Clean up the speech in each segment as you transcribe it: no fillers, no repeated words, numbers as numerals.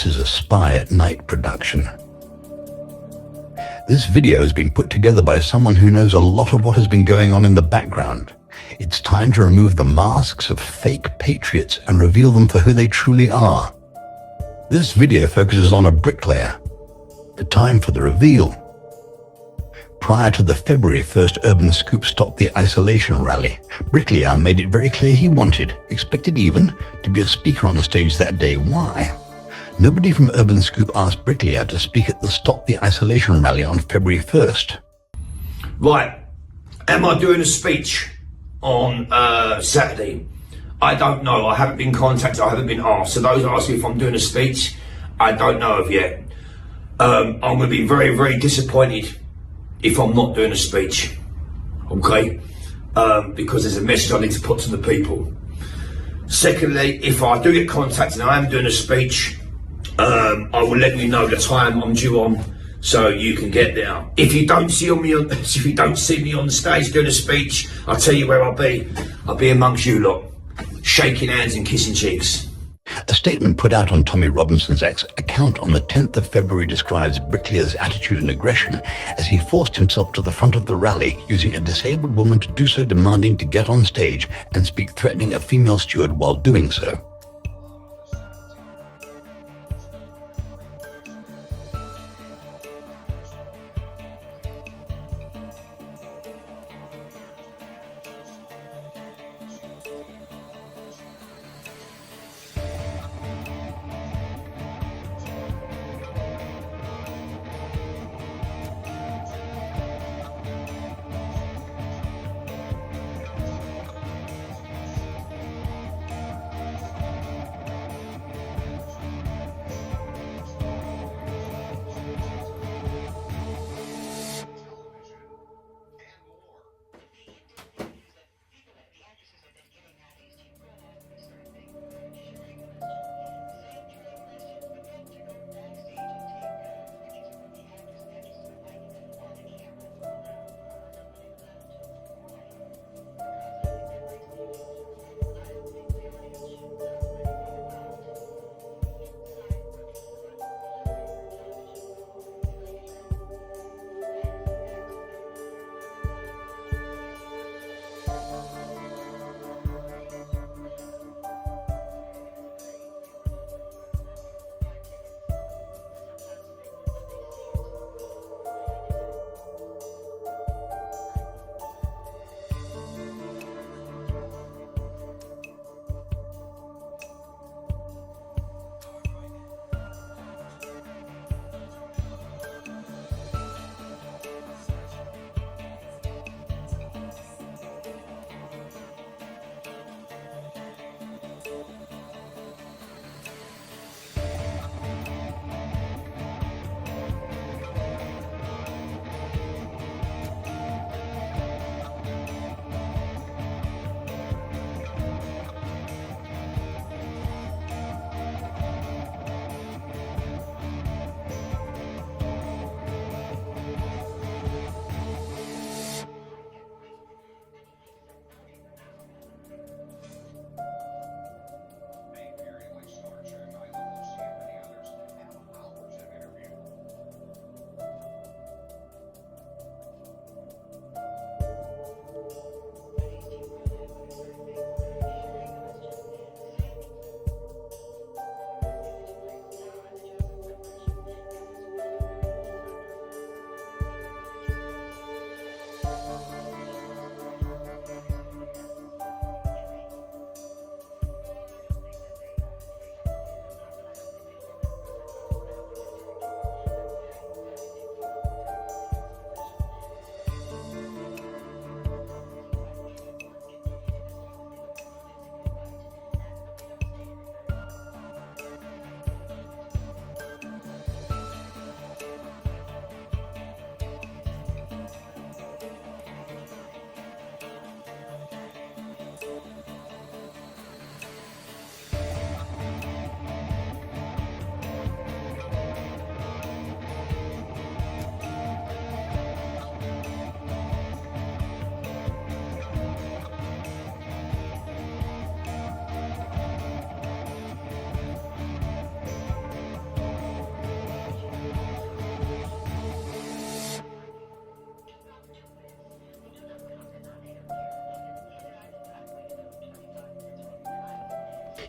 This is a Spy at Night production. This video has been put together by someone who knows a lot of what has been going on in the background. It's time to remove the masks of fake patriots and reveal them for who they truly are. This video focuses on a bricklayer. The time for the reveal. Prior to the February 1st Urban Scoop Stop the Isolation rally, Bricklayer made it very clear he expected even, to be a speaker on the stage that day. Why? Nobody from Urban Scoop asked Bricklayer to speak at the Stop the Isolation rally on February 1st. Right, am I doing a speech on Saturday? I don't know, I haven't been contacted, I haven't been asked. So those asking if I'm doing a speech, I don't know of yet. I'm going to be very, very disappointed if I'm not doing a speech, okay? Because there's a message I need to put to the people. Secondly, if I do get contacted and I am doing a speech, I will let you know the time I'm due on, so you can get there. If you don't see me on the stage doing a speech, I'll tell you where I'll be. I'll be amongst you lot, shaking hands and kissing cheeks. A statement put out on Tommy Robinson's account on the 10th of February describes Bricklayer's attitude and aggression as he forced himself to the front of the rally, using a disabled woman to do so, demanding to get on stage and speak, threatening a female steward while doing so.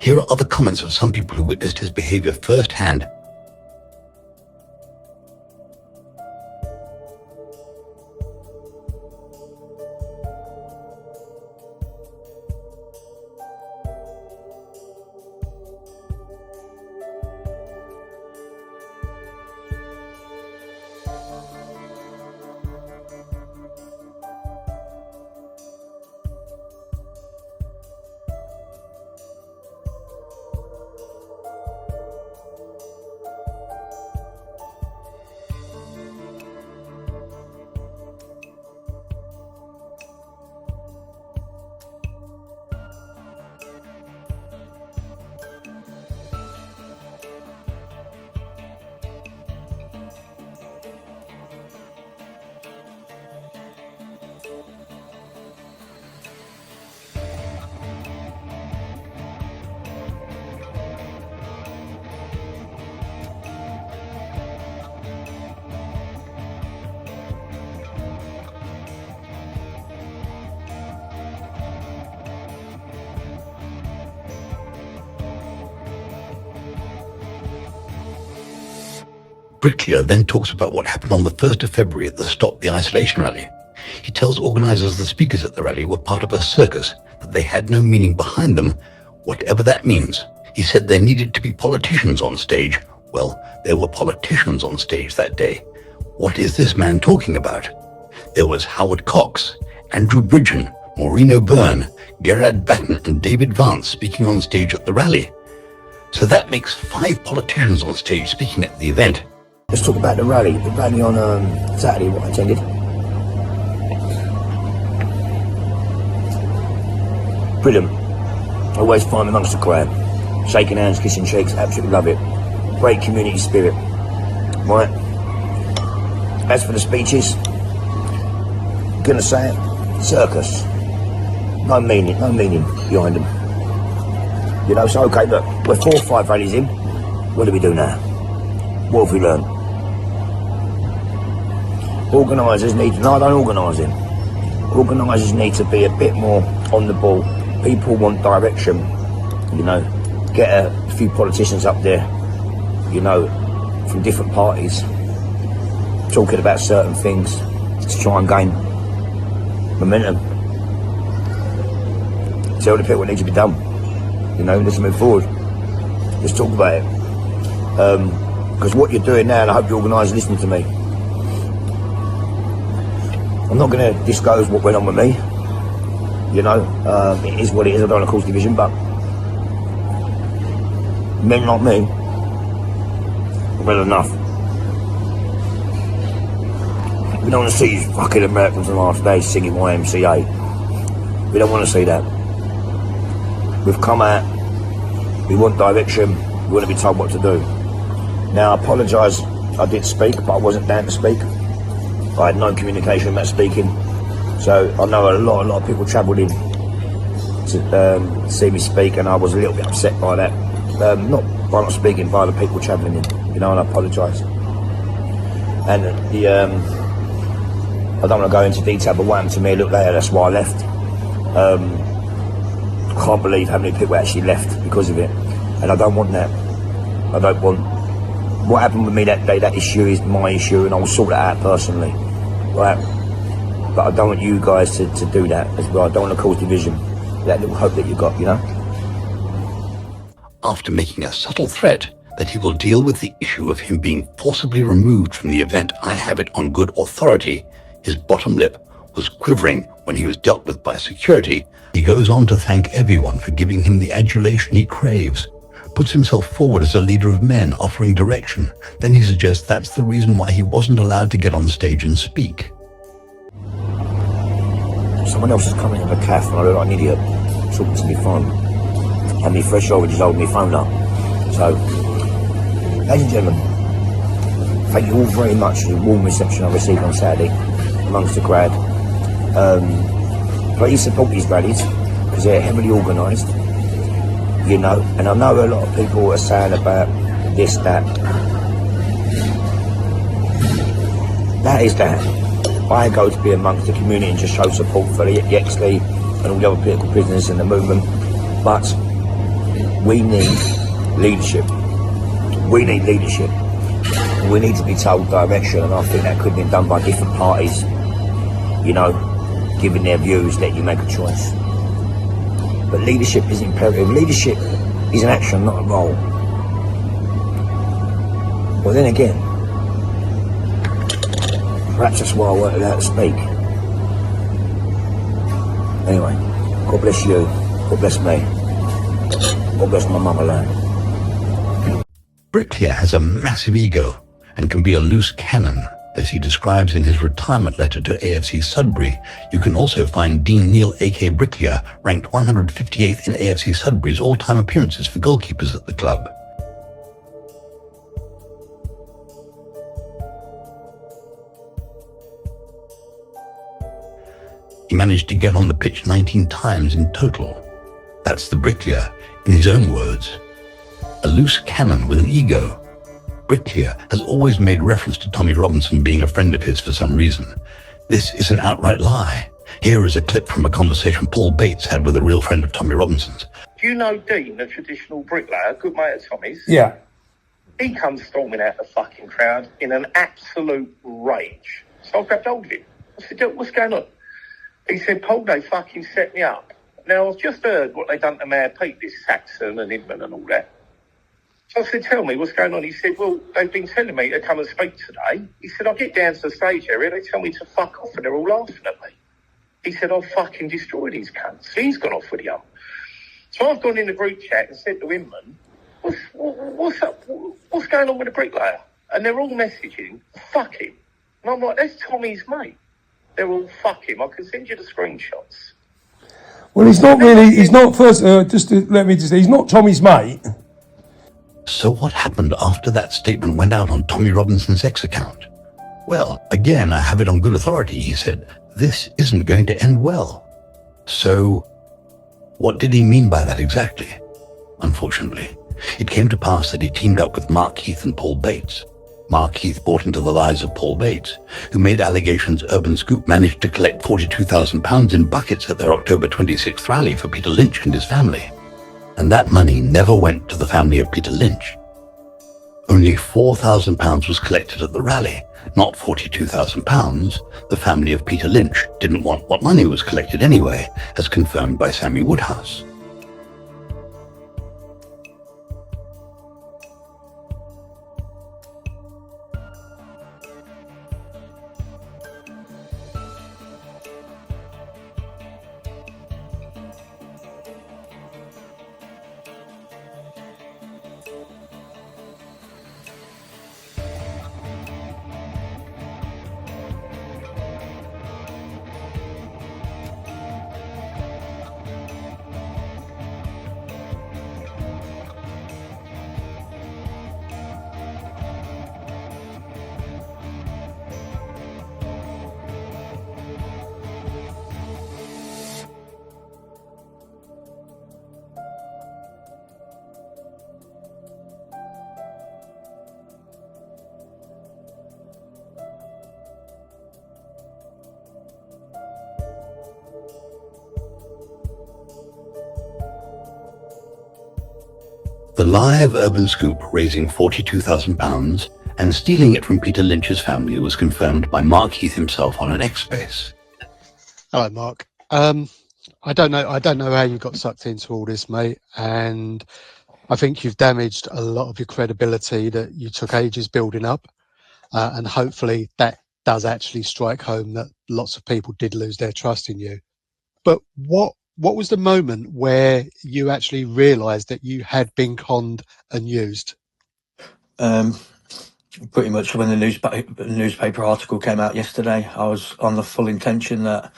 Here are other comments of some people who witnessed his behavior firsthand. Bricklayer then talks about what happened on the 1st of February at the Stop the Isolation rally. He tells organizers the speakers at the rally were part of a circus, that they had no meaning behind them, whatever that means. He said there needed to be politicians on stage. Well, there were politicians on stage that day. What is this man talking about? There was Howard Cox, Andrew Bridgen, Maureen O'Byrne, Gerard Batten and David Vance speaking on stage at the rally. So that makes 5 politicians on stage speaking at the event. Let's talk about the rally on Saturday, what I attended. Brilliant. Always fine amongst the crowd. Shaking hands, kissing cheeks, absolutely love it. Great community spirit. Right. As for the speeches, I'm gonna say it, circus. No meaning behind them. You know, so okay, look, we're 4 or 5 rallies in. What do we do now? What have we learned? Organisers need, no, I don't organise it. Organisers need to be a bit more on the ball. People want direction, you know. Get a few politicians up there, you know, from different parties, talking about certain things to try and gain momentum. Tell the people what needs to be done. You know, let's move forward. Let's talk about it. Because what you're doing now, and I hope the organisers listening to me, I'm not going to disclose what went on with me. You know, it is what it is. I don't want to cause division, but men like me, well enough. We don't want to see these fucking Americans on the last day singing YMCA. We don't want to see that. We've come out, we want direction, we want to be told what to do. Now, I apologise, I did speak, but I wasn't down to speak. I had no communication about speaking. So I know a lot of people travelled in to see me speak, and I was a little bit upset by that. Not by not speaking, by the people travelling in, you know, and I apologise. And I don't want to go into detail, but what happened to me a little later, that's why I left. I can't believe how many people actually left because of it, and I don't want that. I don't want what happened with me that day. That issue is my issue, and I'll sort it out personally, right? But I don't want you guys to do that as well. I don't want to cause division. That little hope that you got, you know. After making a subtle threat that he will deal with the issue of him being forcibly removed from the event, I have it on good authority, his bottom lip was quivering when he was dealt with by security. He goes on to thank everyone for giving him the adulation he craves, puts himself forward as a leader of men, offering direction. Then he suggests that's the reason why he wasn't allowed to get on stage and speak. Someone else is coming in a cafe and I look like an idiot, talking to me phone. And me fresh over just holding my phone up. So, ladies and gentlemen, thank you all very much for the warm reception I received on Saturday amongst the crowd. Please support these rallies because they're heavily organised, you know, and I know a lot of people are saying about this, that. That is that. I go to be amongst the community and just show support for the Exley and all the other political prisoners in the movement, but We need leadership. We need leadership. We need to be told direction, and I think that could be done by different parties, you know, giving their views, let you make a choice. But leadership is imperative. Leadership is an action, not a role. Well, then again, perhaps that's why I worked it out to speak. Anyway, God bless you, God bless me, God bless my motherland. Bricklayer has a massive ego and can be a loose cannon, as he describes in his retirement letter to AFC Sudbury. You can also find Dean Neil A.K. Bricklayer ranked 158th in AFC Sudbury's all-time appearances for goalkeepers at the club. He managed to get on the pitch 19 times in total. That's the Bricklayer, in his own words. A loose cannon with an ego. Bricklayer has always made reference to Tommy Robinson being a friend of his for some reason. This is an outright lie. Here is a clip from a conversation Paul Bates had with a real friend of Tommy Robinson's. Do you know Dean, the traditional bricklayer, good mate of Tommy's? Yeah. He comes storming out the fucking crowd in an absolute rage. So I grabbed hold of him. I said, what's going on? He said, Paul, they fucking set me up. Now, I've just heard what they done to Mayor Pete, this Saxon and Inman and all that. So I said, tell me, what's going on? He said, well, they've been telling me to come and speak today. He said, I get down to the stage area, they tell me to fuck off, and they're all laughing at me. He said, I'll fucking destroy these cunts. He's gone off with the ump. So I've gone in the group chat and said to Inman, what's up? What's going on with the bricklayer? And they're all messaging, fuck him. And I'm like, that's Tommy's mate. They're all fuck him. I can send you the screenshots. Well, he's not really, he's not, he's not Tommy's mate. So what happened after that statement went out on Tommy Robinson's X account? Well, again, I have it on good authority, he said, this isn't going to end well. So, what did he mean by that exactly? Unfortunately, it came to pass that he teamed up with Mark Heath and Paul Bates. Mark Heath bought into the lies of Paul Bates, who made allegations Urban Scoop managed to collect £42,000 in buckets at their October 26th rally for Peter Lynch and his family. And that money never went to the family of Peter Lynch. Only £4,000 was collected at the rally, not £42,000. The family of Peter Lynch didn't want what money was collected anyway, as confirmed by Sammy Woodhouse. The lie of Urban Scoop raising £42,000 and stealing it from Peter Lynch's family was confirmed by Mark Heath himself on an X space. Hello, Mark. I don't know how you got sucked into all this, mate, and I think you've damaged a lot of your credibility that you took ages building up, and hopefully that does actually strike home that lots of people did lose their trust in you. But what was the moment where you actually realised that you had been conned and used? Pretty much when the newspaper article came out yesterday, I was on the full intention that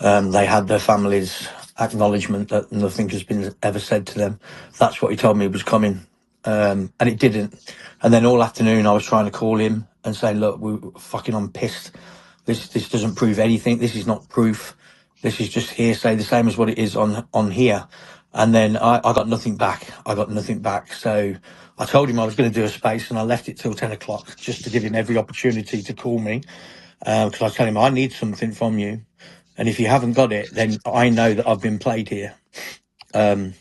they had their family's acknowledgement that nothing has been ever said to them. That's what he told me was coming, and it didn't. And then all afternoon I was trying to call him and saying, look, I'm pissed. This doesn't prove anything. This is not proof. This is just hearsay, the same as what it is on here. And then I got nothing back. So I told him I was going to do a space, and I left it till 10 o'clock just to give him every opportunity to call me. Because I told him, I need something from you. And if you haven't got it, then I know that I've been played here. And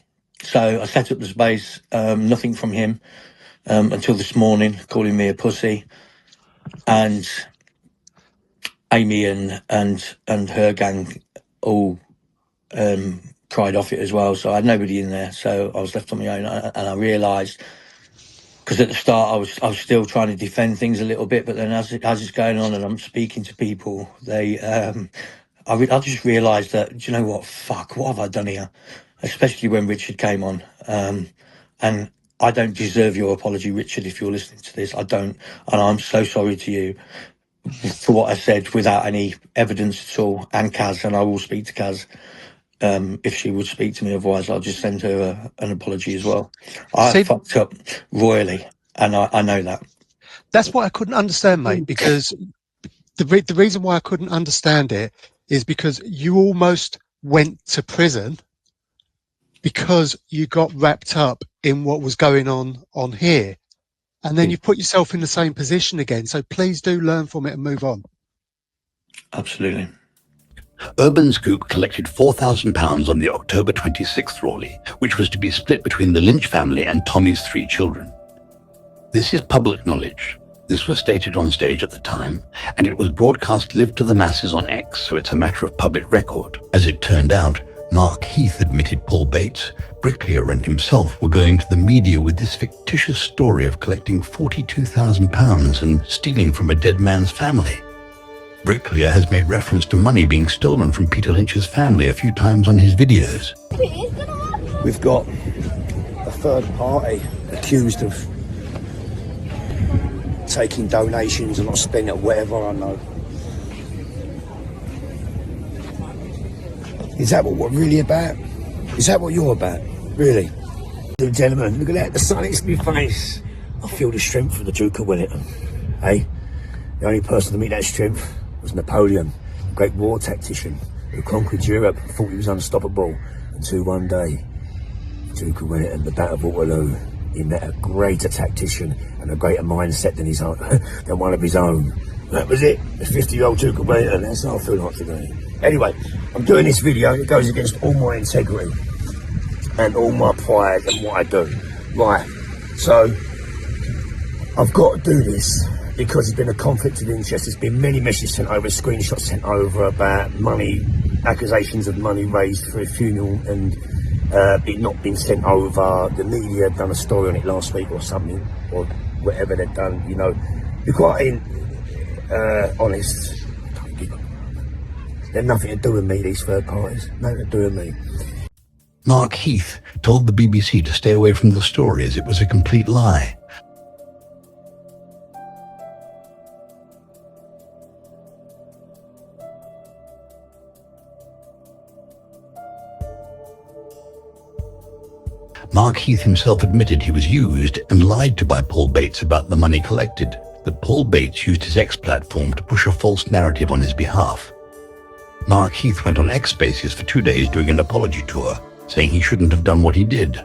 So I set up the space, nothing from him until this morning, calling me a pussy, and Amy and her gang all cried off it as well. So I had nobody in there, so I was left on my own, and I realised, because at the start I was still trying to defend things a little bit, but then as it's going on and I'm speaking to people, I just realised that, do you know what? Fuck, what have I done here? Especially when Richard came on, and I don't deserve your apology, Richard, if you're listening to this. I don't, and I'm so sorry to you for what I said without any evidence at all. And Kaz, and I will speak to Kaz if she would speak to me. Otherwise, I'll just send her an apology as well. I fucked up royally, and I know that. That's what I couldn't understand, mate, because the reason why I couldn't understand it is because you almost went to prison because you got wrapped up in what was going on here. And then you put yourself in the same position again. So please do learn from it and move on. Absolutely. Urban Scoop collected £4,000 on the October 26th Raleigh, which was to be split between the Lynch family and Tommy's 3 children. This is public knowledge. This was stated on stage at the time, and it was broadcast live to the masses on X, so it's a matter of public record. As it turned out, Mark Heath admitted Paul Bates, Bricklayer, and himself were going to the media with this fictitious story of collecting £42,000 and stealing from a dead man's family. Bricklayer has made reference to money being stolen from Peter Lynch's family a few times on his videos. We've got a third party accused of taking donations and not spending it, whatever, I know. Is that what we're really about? Is that what you're about? Really? Gentlemen, look at that, the sun hits my face. I feel the strength of the Duke of Wellington. Hey, the only person to meet that strength was Napoleon, a great war tactician who conquered Europe and thought he was unstoppable, until one day, the Duke of Wellington, the Battle of Waterloo, he met a greater tactician and a greater mindset than his own, than one of his own. That was it, the 50-year-old Duke of Wellington. That's how I feel like today. Anyway, I'm doing this video, it goes against all my integrity and all my pride and what I do. Right, so I've got to do this because there's been a conflict of interest. There's been many messages sent over, screenshots sent over about money, accusations of money raised for a funeral, and it not been sent over. The media have done a story on it last week or something, or whatever they've done, you know. Be quite honest, they've nothing to do with me, these third parties, nothing to do with me. Mark Heath told the BBC to stay away from the story as it was a complete lie. Mark Heath himself admitted he was used and lied to by Paul Bates about the money collected, that Paul Bates used his X platform to push a false narrative on his behalf. Mark Heath went on X Spaces for 2 days doing an apology tour, saying he shouldn't have done what he did.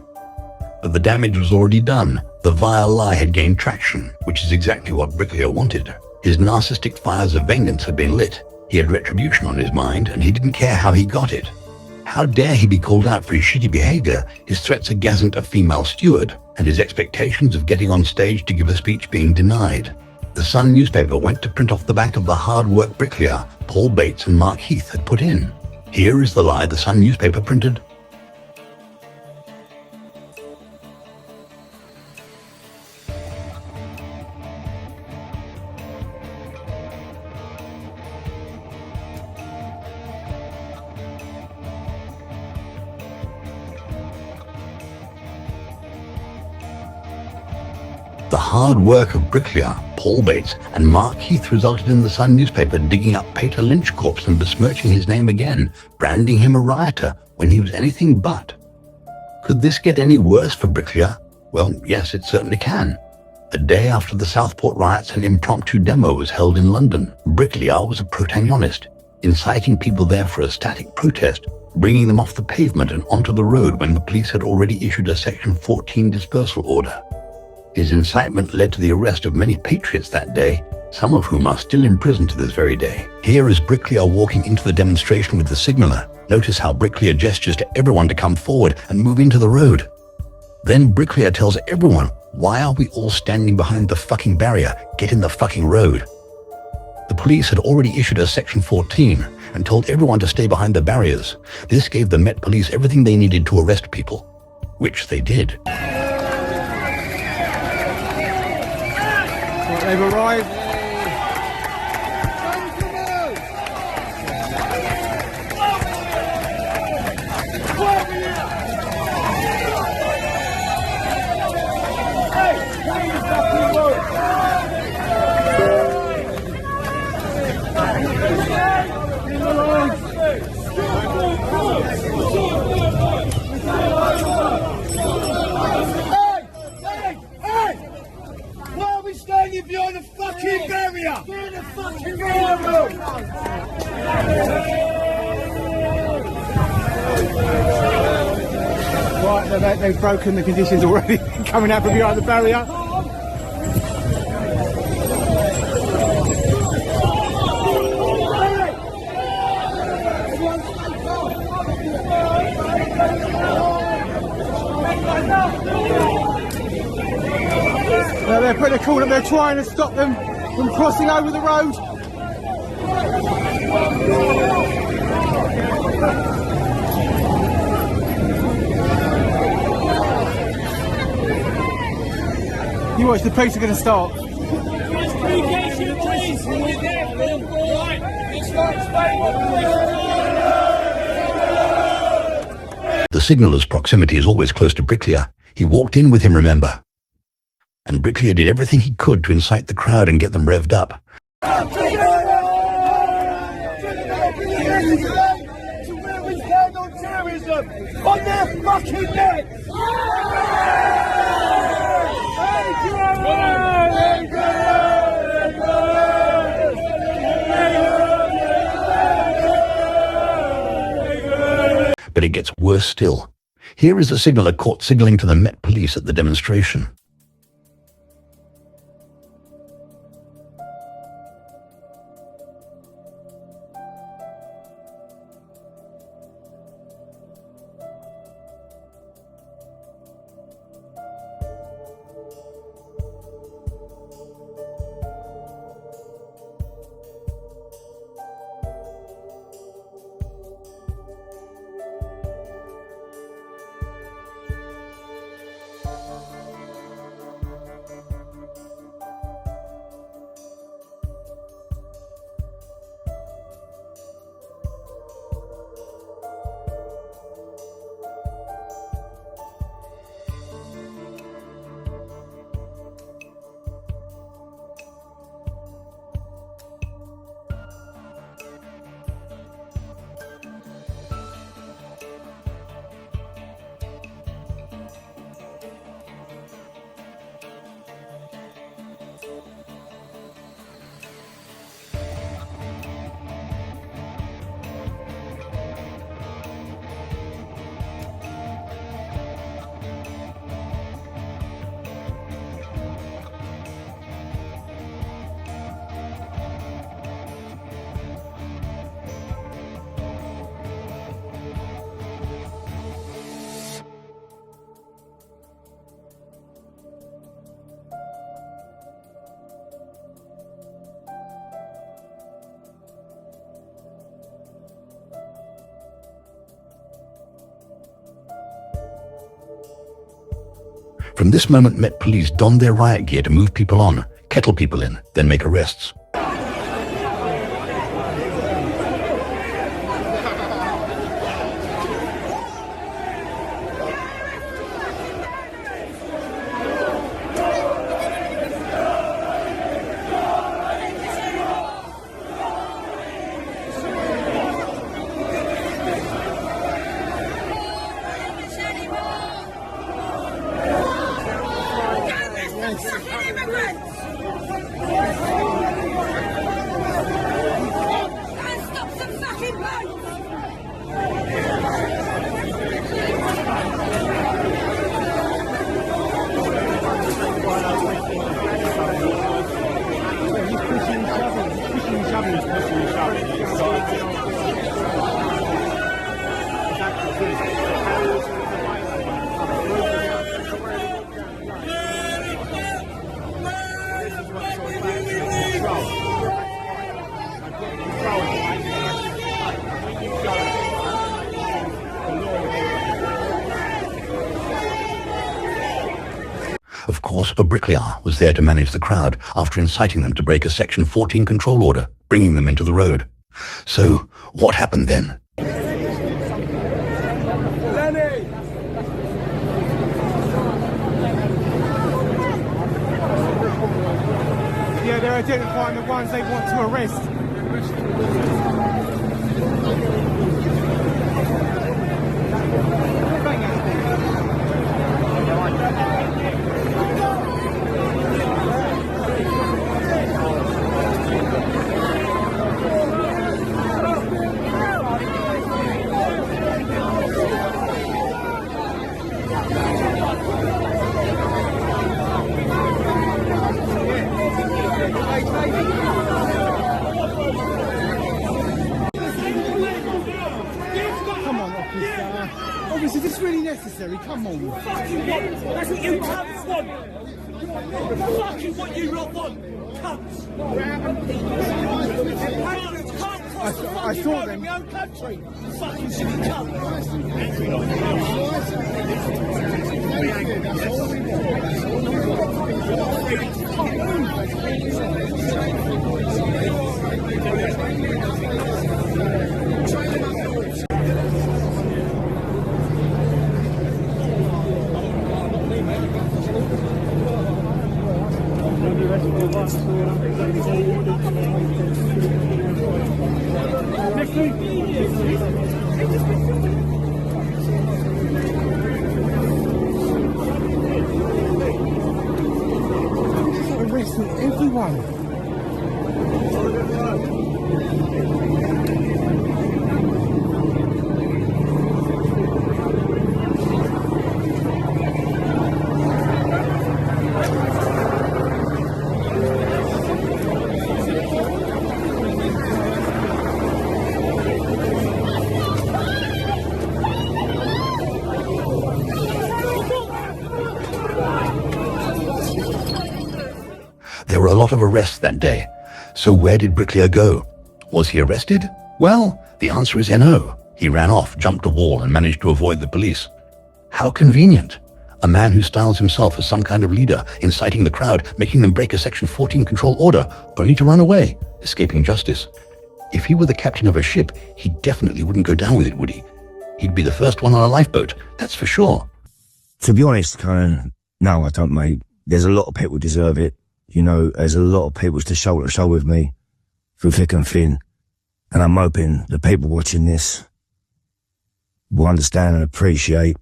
But the damage was already done. The vile lie had gained traction, which is exactly what Bricklayer wanted. His narcissistic fires of vengeance had been lit. He had retribution on his mind, and he didn't care how he got it. How dare he be called out for his shitty behavior, his threats against a female steward, and his expectations of getting on stage to give a speech being denied. The Sun newspaper went to print off the back of the hard work Bricklayer, Paul Bates and Mark Heath had put in. Here is the lie the Sun newspaper printed. The hard work of Bricklayer, Paul Bates, and Mark Heath resulted in the Sun newspaper digging up Peter Lynch corpse and besmirching his name again, branding him a rioter when he was anything but. Could this get any worse for Bricklayer? Well, yes, it certainly can. A day after the Southport riots, an impromptu demo was held in London. Bricklayer was a protagonist, inciting people there for a static protest, bringing them off the pavement and onto the road when the police had already issued a Section 14 dispersal order. His incitement led to the arrest of many patriots that day, some of whom are still in prison to this very day. Here is Bricklayer walking into the demonstration with the signaller. Notice how Bricklayer gestures to everyone to come forward and move into the road. Then Bricklayer tells everyone, why are we all standing behind the fucking barrier? Get in the fucking road. The police had already issued a Section 14 and told everyone to stay behind the barriers. This gave the Met Police everything they needed to arrest people, which they did. They've arrived. Behind the fucking barrier! Behind the fucking barrier! Right, they've broken the conditions already, coming out from behind the barrier. They're putting a call up, they're trying to stop them from crossing over the road. You watch, the police are going to start. The signaller's proximity is always close to Bricklayer. He walked in with him, remember? And Bricklayer did everything he could to incite the crowd and get them revved up. On their fucking necks! But it gets worse still. Here is the signaller caught signaling to the Met Police at the demonstration. From this moment, Met Police donned their riot gear to move people on, kettle people in, then make arrests. but Bricklayer was there to manage the crowd after inciting them to break a Section 14 control order, bringing them into the road. So, what happened then? Yeah, they're identifying the ones they want to arrest. Is this really necessary? Come on. Fucking what? That's what you cunts want. Fucking what you lot want. Cunts. I saw them. In my own country. Fucking silly cunt. Arresting everyone. There were a lot of arrests that day. So where did Bricklayer go? Was he arrested? Well, the answer is no. He ran off, jumped a wall, and managed to avoid the police. How convenient. A man who styles himself as some kind of leader, inciting the crowd, making them break a Section 14 control order, only to run away, escaping justice. If he were the captain of a ship, he definitely wouldn't go down with it, would he? He'd be the first one on a lifeboat, that's for sure. To be honest, no, I don't, mate. There's a lot of people deserve it. You know, there's a lot of people to shoulder to shoulder with me through thick and thin. And I'm hoping the people watching this will understand and appreciate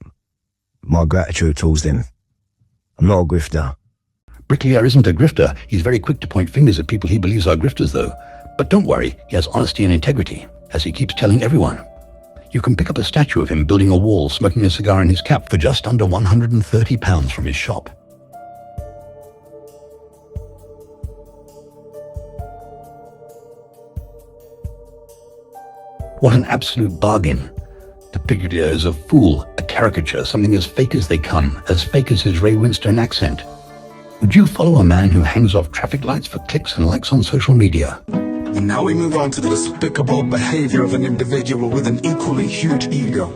my gratitude towards them. I'm not a grifter. Bricklayer isn't a grifter. He's very quick to point fingers at people he believes are grifters, though. But don't worry, he has honesty and integrity, as he keeps telling everyone. You can pick up a statue of him building a wall, smoking a cigar in his cap for just under £130 from his shop. What an absolute bargain. The Bricklayer is a fool, a caricature, something as fake as they come, as fake as his Ray Winstone accent. Would you follow a man who hangs off traffic lights for clicks and likes on social media? And now we move on to the despicable behavior of an individual with an equally huge ego.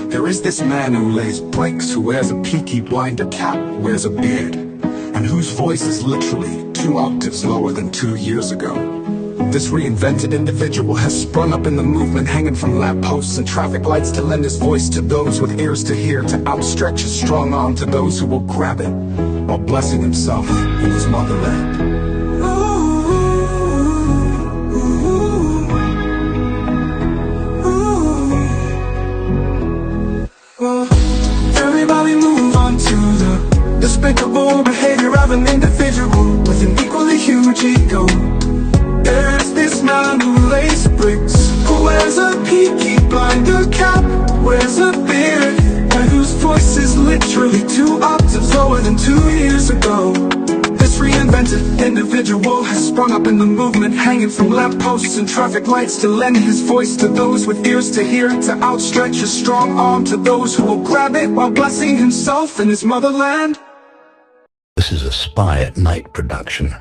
There is this man who lays bricks, who wears a Peaky Blinder cap, wears a beard, and whose voice is literally 2 octaves lower than 2 years ago. This reinvented individual has sprung up in the movement, hanging from lampposts and traffic lights to lend his voice to those with ears to hear, to outstretch his strong arm to those who will grab it, while blessing himself in his motherland. Everybody move on to the despicable behavior of an individual with an equally huge ego. There's this man who lays bricks, who wears a Peaky Blinder cap, wears a beard, and whose voice is literally 2 octaves lower than 2 years ago. This reinvented individual has sprung up in the movement, hanging from lampposts and traffic lights to lend his voice to those with ears to hear, to outstretch his strong arm to those who will grab it, while blessing himself in his motherland. This is a Spy at Night production.